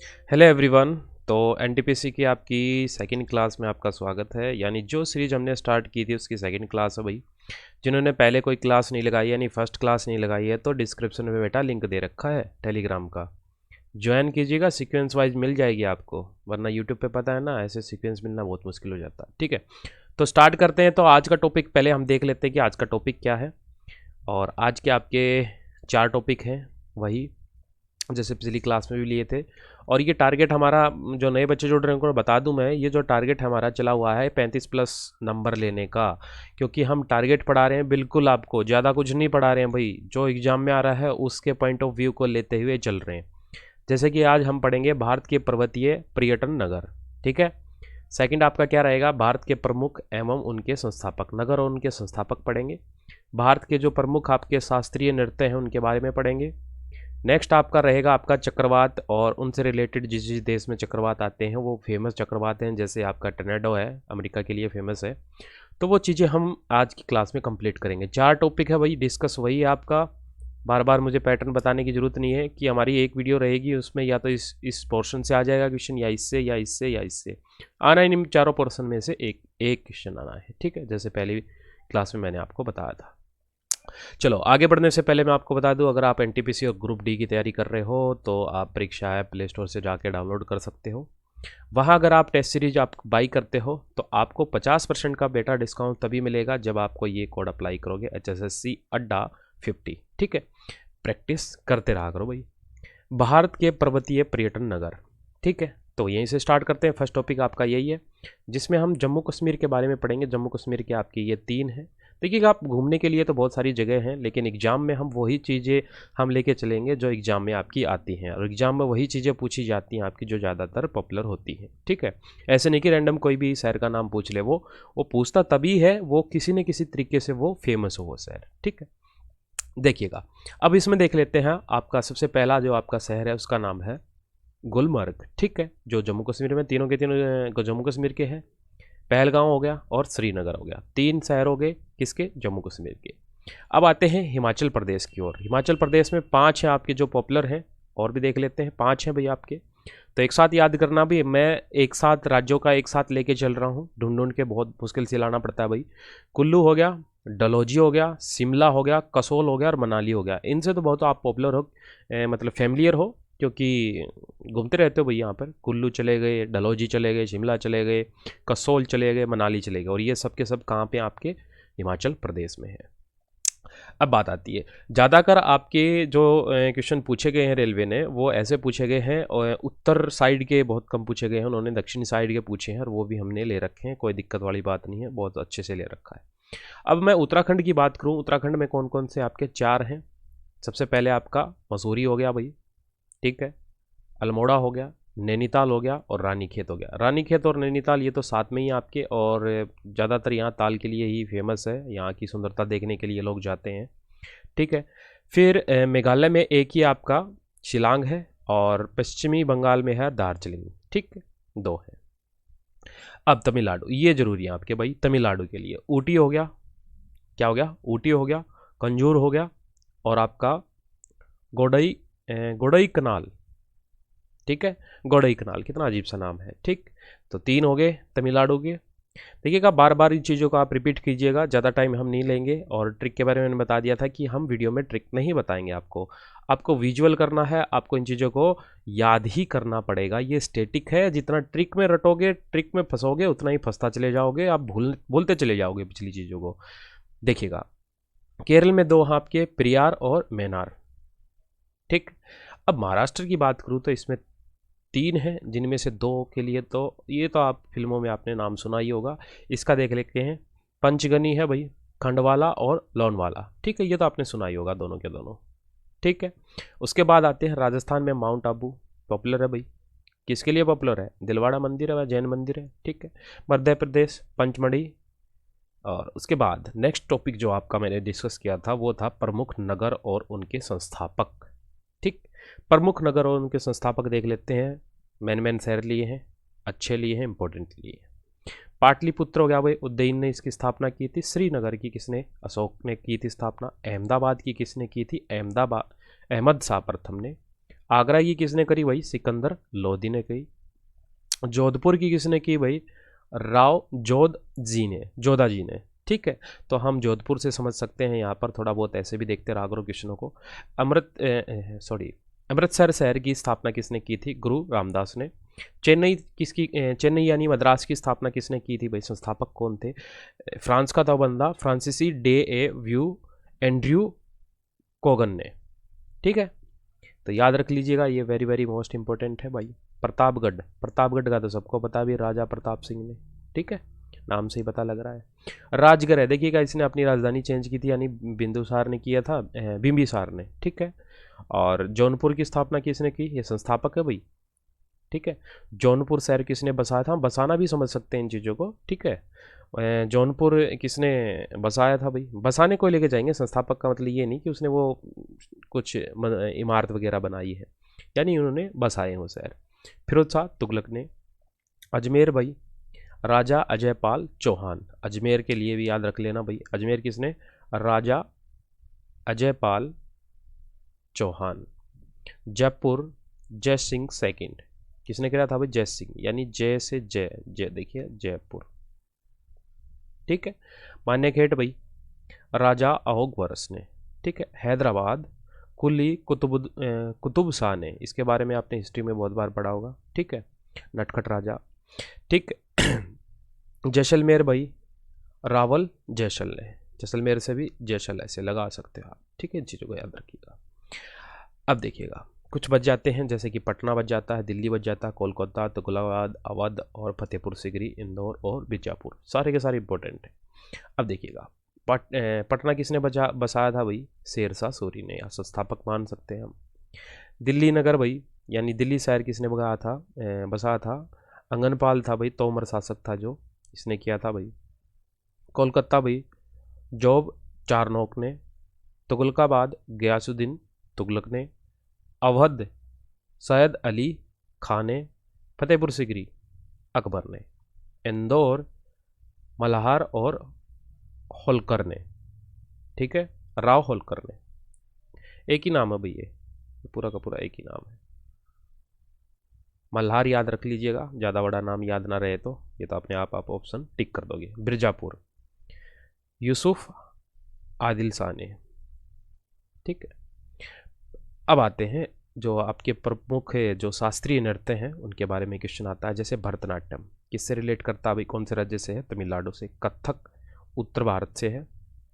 Hello everyone. तो NTPC की आपकी सेकंड क्लास में आपका स्वागत है। यानी जो सीरीज हमने स्टार्ट की थी उसकी सेकंड क्लास है भाई। जिन्होंने पहले कोई क्लास नहीं लगाई यानी फर्स्ट क्लास नहीं लगाई है तो डिस्क्रिप्शन में बेटा लिंक दे रखा है टेलीग्राम का, ज्वाइन कीजिएगा। सीक्वेंस वाइज मिल जाएगी आपको, वरना यूट्यूब पे पता है ना ऐसे सीक्वेंस मिलना बहुत मुश्किल हो जाता है। ठीक है, तो स्टार्ट करते हैं। तो आज का टॉपिक पहले हम देख लेते हैं कि आज का टॉपिक क्या है। और आज के आपके 4 टॉपिक हैं, वही जैसे पिछली क्लास में भी लिए थे। और ये टारगेट हमारा, जो नए बच्चे जुड़ रहे हैं उनको बता दूं मैं, ये जो टारगेट हमारा चला हुआ है 35 प्लस नंबर लेने का। क्योंकि हम टारगेट पढ़ा रहे हैं बिल्कुल, आपको ज़्यादा कुछ नहीं पढ़ा रहे हैं भाई, जो एग्जाम में आ रहा है उसके पॉइंट ऑफ व्यू को लेते हुए चल रहे हैं। जैसे कि आज हम पढ़ेंगे भारत के पर्वतीय पर्यटन नगर। ठीक है, सेकंड आपका क्या रहेगा, भारत के प्रमुख एवं उनके संस्थापक नगर और उनके संस्थापक पढ़ेंगे। भारत के जो प्रमुख आपके शास्त्रीय नृत्य हैं उनके बारे में पढ़ेंगे। नेक्स्ट आपका रहेगा आपका चक्रवात और उनसे रिलेटेड जिस जिस देश में चक्रवात आते हैं वो फेमस चक्रवात हैं, जैसे आपका टर्नेडो है अमेरिका के लिए फेमस है। तो वो चीज़ें हम आज की क्लास में कंप्लीट करेंगे। 4 टॉपिक है वही डिस्कस, वही आपका। बार बार मुझे पैटर्न बताने की ज़रूरत नहीं है कि हमारी एक वीडियो रहेगी उसमें या तो इस पोर्शन से आ जाएगा क्वेश्चन, या इससे या इससे या इससे आना, इन चारों पोर्शन में से एक एक क्वेश्चन आना है। ठीक है, जैसे पहली क्लास में मैंने आपको बताया था। चलो आगे बढ़ने से पहले मैं आपको बता दूं, अगर आप एनटीपीसी और ग्रुप डी की तैयारी कर रहे हो तो आप परीक्षा ऐप प्ले स्टोर से जाके डाउनलोड कर सकते हो। वहाँ अगर आप टेस्ट सीरीज आप बाई करते हो तो आपको 50% का बेटा डिस्काउंट तभी मिलेगा जब आपको ये कोड अप्लाई करोगे, HSSC अड्डा 50। ठीक है, प्रैक्टिस करते रहा करो भाई। भारत के पर्वतीय पर्यटन नगर। ठीक है, तो यहीं से स्टार्ट करते हैं। फर्स्ट टॉपिक आपका यही है जिसमें हम जम्मू कश्मीर के बारे में पढ़ेंगे। जम्मू कश्मीर के आपकी ये 3 हैं। देखिएगा, आप घूमने के लिए तो बहुत सारी जगह हैं, लेकिन एग्जाम में हम वही चीज़ें हम लेके चलेंगे जो एग्जाम में आपकी आती हैं, और एग्जाम में वही चीज़ें पूछी जाती हैं आपकी जो ज़्यादातर पॉपुलर होती हैं। ठीक है, ऐसे नहीं कि रैंडम कोई भी शहर का नाम पूछ ले, वो पूछता तभी है, वो किसी न किसी तरीके से वो फेमस हो वो शहर। ठीक है, देखिएगा अब इसमें देख लेते हैं। आपका सबसे पहला जो आपका शहर है उसका नाम है गुलमर्ग। ठीक है, जो जम्मू कश्मीर में तीनों के तीनों जम्मू कश्मीर के हैं। पहलगांव हो गया और श्रीनगर हो गया, 3 शहर हो गए किसके, जम्मू कश्मीर के। अब आते हैं हिमाचल प्रदेश की ओर। हिमाचल प्रदेश में 5 हैं आपके जो पॉपुलर हैं, और भी देख लेते हैं। 5 हैं भैया आपके, तो एक साथ याद करना भी। मैं एक साथ राज्यों का एक साथ लेके चल रहा हूँ, ढूंढ ढूंढ के बहुत मुश्किल से लाना पड़ता है भाई। कुल्लू हो गया, डलहौजी हो गया, शिमला हो गया, कसोल हो गया और मनाली हो गया। इनसे तो बहुत आप पॉपुलर हो, मतलब फैमिलियर हो, क्योंकि घूमते रहते हो भाई यहाँ पर। कुल्लू चले गए, डलहौजी चले गए, शिमला चले गए, कसोल चले गए, मनाली चले गए, और ये सब के सब कहाँ पे आपके हिमाचल प्रदेश में है। अब बात आती है, ज़्यादातर आपके जो क्वेश्चन पूछे गए हैं रेलवे ने वो ऐसे पूछे गए हैं, और उत्तर साइड के बहुत कम पूछे गए हैं, उन्होंने दक्षिणी साइड के पूछे हैं, और वो भी हमने ले रखे हैं। कोई दिक्कत वाली बात नहीं है, बहुत अच्छे से ले रखा है। अब मैं उत्तराखंड की बात करूं, उत्तराखंड में कौन कौन से आपके 4 हैं। सबसे पहले आपका मसूरी हो गया भाई। ठीक है, अल्मोड़ा हो गया, नैनीताल हो गया और रानीखेत हो गया। रानीखेत और नैनीताल ये तो साथ में ही आपके, और ज़्यादातर यहाँ ताल के लिए ही फेमस है, यहाँ की सुंदरता देखने के लिए लोग जाते हैं। ठीक है, फिर मेघालय में एक ही आपका शिलांग है, और पश्चिमी बंगाल में है दार्जिलिंग। ठीक है, 2 है। अब तमिलनाडु, ये जरूरी है आपके भाई तमिलनाडु के लिए। ऊटी हो गया, क्या हो गया, ऊटी हो गया, कंजूर हो गया, और आपका गोडई गोडई कनाल। ठीक है, गोडई कनाल, कितना अजीब सा नाम है। ठीक, तो 3 हो गए तमिलनाडु के। देखिएगा, बार बार इन चीज़ों को आप रिपीट कीजिएगा, ज़्यादा टाइम हम नहीं लेंगे। और ट्रिक के बारे में मैंने बता दिया था कि हम वीडियो में ट्रिक नहीं बताएंगे आपको, आपको विजुअल करना है, आपको इन चीज़ों को याद ही करना पड़ेगा। ये स्टेटिक है, जितना ट्रिक में रटोगे, ट्रिक में फंसोगे, उतना ही फंसता चले जाओगे, आप भूलते चले जाओगे पिछली चीज़ों को। देखिएगा, केरल में 2 आपके पेरियार और मेनार। ठीक, अब महाराष्ट्र की बात करूँ तो इसमें 3 हैं, जिनमें से 2 के लिए तो ये तो आप फिल्मों में आपने नाम सुना ही होगा। इसका देख लेते हैं, पंचगनी है भाई, खंडवाला और लोनवाला। ठीक है, ये तो आपने सुना ही होगा दोनों के दोनों। ठीक है, उसके बाद आते हैं राजस्थान में माउंट आबू, पॉपुलर है भाई। किसके लिए पॉपुलर है, दिलवाड़ा मंदिर है, जैन मंदिर है। ठीक है, मध्य प्रदेश पंचमढ़ी। और उसके बाद नेक्स्ट टॉपिक जो आपका मैंने डिस्कस किया था वो था प्रमुख नगर और उनके संस्थापक। ठीक, प्रमुख नगर और उनके संस्थापक देख लेते हैं। मैन शहर लिए हैं, अच्छे लिए हैं, इंपॉर्टेंट लिए हैं। पाटलिपुत्र हो गया भाई, उज्जैन ने इसकी स्थापना की थी। श्रीनगर की किसने, अशोक ने की थी स्थापना। अहमदाबाद की किसने की थी, अहमद शाह प्रथम ने। आगरा की किसने करी भाई? सिकंदर लोधी ने करी। जोधपुर की किसने की भाई? राव जोधा जी ने। ठीक है, तो हम जोधपुर से समझ सकते हैं, यहाँ पर थोड़ा बहुत ऐसे भी देखते रहा करो क्वेश्चनों को। अमृतसर शहर की स्थापना किसने की थी? गुरु रामदास ने। चेन्नई यानी मद्रास की स्थापना किसने की थी भाई? संस्थापक कौन थे? फ्रांस का था बंदा, फ्रांसीसी डे ए व्यू एंड्रयू कोगन ने। ठीक है, तो याद रख लीजिएगा, ये वेरी वेरी मोस्ट इंपॉर्टेंट है भाई। प्रतापगढ़ का तो सबको पता भी, राजा प्रताप सिंह ने। ठीक है, नाम से ही पता लग रहा है। राजगढ़ है, देखिएगा इसने अपनी राजधानी चेंज की थी, यानी बिंदुसार ने किया था, बिंबिसार ने। ठीक है, और जौनपुर की स्थापना किसने की? ये संस्थापक है भाई। ठीक है, जौनपुर शहर किसने बसाया था? बसाना भी समझ सकते हैं इन चीज़ों को। ठीक है, जौनपुर किसने बसाया था भाई? बसाने को लेके जाएंगे, संस्थापक का मतलब ये नहीं कि उसने वो कुछ इमारत वगैरह बनाई है, यानी उन्होंने बसाए हो शहर। फिरोज शाह तुगलक ने। अजमेर भाई, राजा अजयपाल चौहान। अजमेर के लिए भी याद रख लेना भाई, अजमेर किसने? राजा अजयपाल चौहान। जयपुर जय सिंह सेकंड। किसने करा था भाई? जय सिंह, यानी जय से जय, जय देखिए जयपुर। ठीक है, मान्यखेट भाई, राजा अहोग वरस ने। ठीक है, हैदराबाद कुली कुतुब शाह ने। इसके बारे में आपने हिस्ट्री में बहुत बार पढ़ा होगा। ठीक है, नटखट राजा। ठीक, जैसलमेर भाई, रावल जैसल ने। जैसलमेर से भी जैसल ऐसे लगा सकते हो आप। ठीक है, इन चीज़ों को याद रखिएगा। अब देखिएगा, कुछ बच जाते हैं, जैसे कि पटना बच जाता है, दिल्ली बच जाता है, कोलकाता, तुगलकाबाद, अवध और फतेहपुर सिकरी, इंदौर और बीजापुर, सारे के सारे इंपॉर्टेंट हैं। अब देखिएगा, पटना किसने बसाया था भाई? शेरशाह सूरी ने, या संस्थापक मान सकते हैं हम। दिल्ली नगर भाई, यानी दिल्ली शहर किसने बसाया था? अंगनपाल था भाई, तोमर शासक था जो, इसने किया था भाई। कोलकाता भाई, जॉब चारनोक ने। तुगलकाबाद, गयासुद्दीन तुगलक ने। अवध, सैयद अली खान ने। फतेहपुर सिकरी, अकबर ने। इंदौर, मल्हार और होलकर ने। ठीक है, राव होलकर ने। एक ही नाम है भैया, ये पूरा का पूरा एक ही नाम है। मल्हार याद रख लीजिएगा, ज़्यादा बड़ा नाम याद ना रहे तो ये तो अपने आप ऑप्शन टिक कर दोगे। बिरजापुर, यूसुफ आदिल शाह ने। ठीक है, अब आते हैं जो आपके प्रमुख जो शास्त्रीय नृत्य हैं उनके बारे में क्वेश्चन आता है। जैसे भरतनाट्यम किससे रिलेट करता है भाई? कौन से राज्य से है? तमिलनाडु से। कथक उत्तर भारत से है।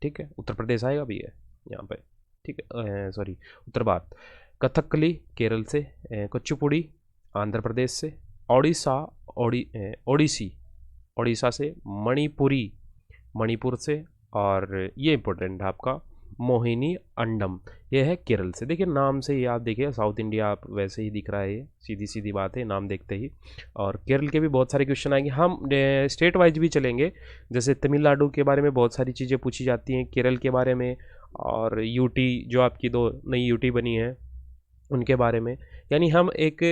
ठीक है, उत्तर प्रदेश आएगा भी है यहाँ पे। ठीक है, सॉरी, उत्तर भारत। कथकली केरल से। कुचिपुड़ी आंध्र प्रदेश से। ओडिशा ओडिसी ओडिशा से। मणिपुरी मणिपुर से। और ये इंपॉर्टेंट है आपका, मोहिनी अंडम, ये है केरल से। देखिए नाम से ही आप देखिए, साउथ इंडिया आप वैसे ही दिख रहा है, ये सीधी सीधी बात है नाम देखते ही। और केरल के भी बहुत सारे क्वेश्चन आएंगे, हम स्टेट वाइज भी चलेंगे। जैसे तमिलनाडु के बारे में बहुत सारी चीज़ें पूछी जाती हैं, केरल के बारे में, और यूटी जो आपकी 2 नई यूटी बनी है उनके बारे में। यानी हम एक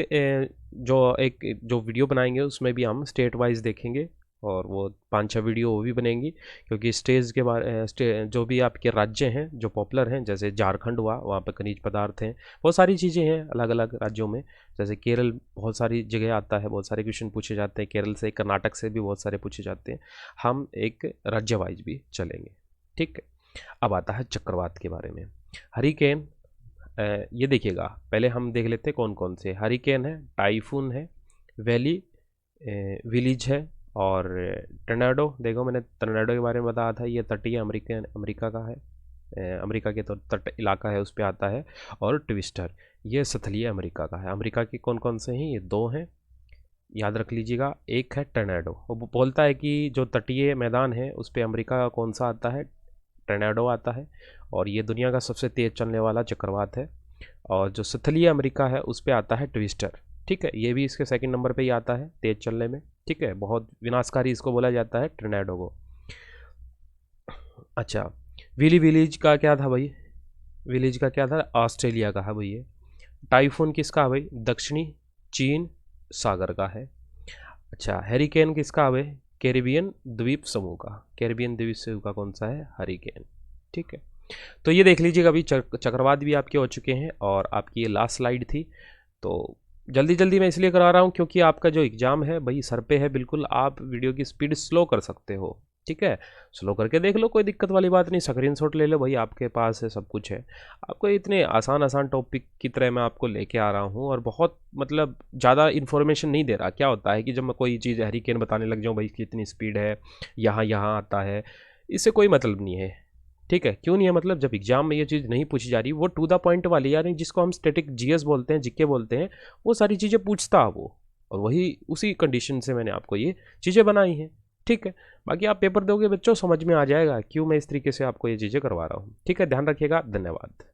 जो वीडियो बनाएंगे उसमें भी हम स्टेट वाइज देखेंगे, और वो 5-6 वीडियो वो भी बनेंगी, क्योंकि स्टेज के बारे जो भी आपके राज्य हैं जो पॉपुलर हैं, जैसे झारखंड हुआ, वहाँ पर खनिज पदार्थ हैं, बहुत सारी चीज़ें हैं अलग अलग राज्यों में। जैसे केरल बहुत सारी जगह आता है, बहुत सारे क्वेश्चन पूछे जाते हैं केरल से। कर्नाटक से भी बहुत सारे पूछे जाते हैं। हम एक राज्य वाइज भी चलेंगे। ठीक है, अब आता है चक्रवात के बारे में। हरिकेन, ये देखिएगा, पहले हम देख लेते हैं कौन कौन से। हरिकेन है, टाइफून है, वैली विलीज है, और टर्नाडो। देखो मैंने टर्नाडो के बारे में बताया था, ये तटीय अमेरिका का है, अमेरिका के तो तट इलाका है उस पर आता है। और ट्विस्टर, ये स्थलीय अमेरिका का है। अमेरिका के कौन कौन से हैं? ये 2 हैं, याद रख लीजिएगा। एक है टर्नाडो, वो बोलता है कि जो तटीय मैदान है उस पर अमेरिका का कौन सा आता है? टर्नाडो आता है। और ये दुनिया का सबसे तेज़ चलने वाला चक्रवात है। और जो स्थलीय अमेरिका है उस पर आता है ट्विस्टर। ठीक है, ये भी इसके सेकंड नंबर पे ही आता है तेज चलने में। ठीक है, बहुत विनाशकारी इसको बोला जाता है टर्नेडो को। अच्छा, विलीज का क्या था भाई? विलीज का क्या था? ऑस्ट्रेलिया का है भाई ये। टाइफून किसका है भाई? दक्षिणी चीन सागर का है। अच्छा, हैरिकेन किसका है भाई? कैरिबियन द्वीप समूह का। कैरिबियन द्वीप समूह का कौन सा है? हरिकेन। ठीक है, तो ये देख लीजिएगा, अभी चक्रवात भी आपके हो चुके हैं और आपकी ये लास्ट स्लाइड थी। तो जल्दी जल्दी मैं इसलिए करा रहा हूँ क्योंकि आपका जो एग्ज़ाम है भाई सर पे है, बिल्कुल आप वीडियो की स्पीड स्लो कर सकते हो, ठीक है। स्लो करके देख लो, कोई दिक्कत वाली बात नहीं, स्क्रीनशॉट ले लो भाई, आपके पास है, सब कुछ है। आपको इतने आसान आसान टॉपिक की तरह मैं आपको लेके आ रहा हूँ और बहुत मतलब ज़्यादा इन्फॉर्मेशन नहीं दे रहा। क्या होता है कि जब मैं कोई चीज़ हरिकेन बताने लग जाऊँ भाई कितनी स्पीड है, यहाँ यहाँ आता है, इससे कोई मतलब नहीं है, ठीक है। क्यों नहीं है मतलब, जब एग्जाम में ये चीज़ नहीं पूछी जा रही, वो टू द पॉइंट वाली, यानी जिसको हम स्टैटिक जीएस बोलते हैं, जीके बोलते हैं, वो सारी चीज़ें पूछता है वो, और वही उसी कंडीशन से मैंने आपको ये चीज़ें बनाई हैं, ठीक है। बाकी आप पेपर दोगे बच्चों, समझ में आ जाएगा क्यों मैं इस तरीके से आपको ये चीज़ें करवा रहा हूँ, ठीक है। ध्यान रखिएगा, धन्यवाद।